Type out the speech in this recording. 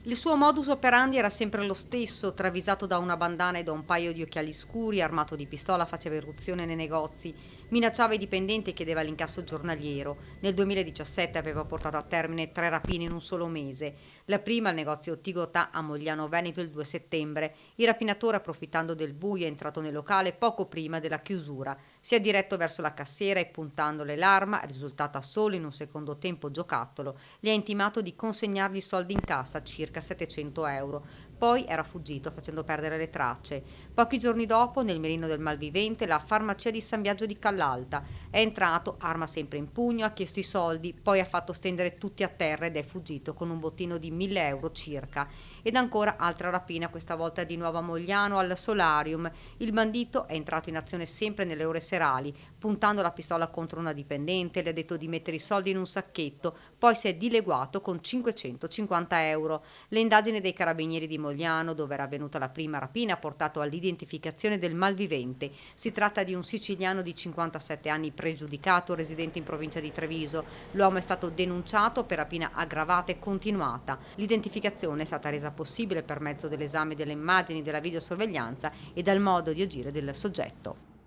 Il suo modus operandi era sempre lo stesso, travisato da una bandana e da un paio di occhiali scuri, armato di pistola, faceva irruzione nei negozi, minacciava i dipendenti e chiedeva l'incasso giornaliero. Nel 2017 aveva portato a termine 3 rapine in un solo mese. La prima al negozio Tigotà a Mogliano Veneto il 2 settembre. Il rapinatore, approfittando del buio, è entrato nel locale poco prima della chiusura. Si è diretto verso la cassiera e, puntandole l'arma, risultata solo in un secondo tempo giocattolo, le ha intimato di consegnargli i soldi in cassa, circa 700 euro. Poi era fuggito facendo perdere le tracce. Pochi giorni dopo, nel mirino del malvivente, la farmacia di San Biagio di Callalta. È entrato, arma sempre in pugno, ha chiesto i soldi, poi ha fatto stendere tutti a terra ed è fuggito con un bottino di 1000 euro circa. Ed ancora altra rapina, questa volta di nuovo a Mogliano, al Solarium. Il bandito è entrato in azione sempre nelle ore serali, puntando la pistola contro una dipendente, le ha detto di mettere i soldi in un sacchetto, poi si è dileguato con 550 euro. Le indagini dei carabinieri di Mogliano, dove era avvenuta la prima rapina, ha portato all'identificazione del malvivente. Si tratta di un siciliano di 57 anni pregiudicato, residente in provincia di Treviso. L'uomo è stato denunciato per rapina aggravata e continuata. L'identificazione è stata resa possibile per mezzo dell'esame delle immagini della videosorveglianza e dal modo di agire del soggetto.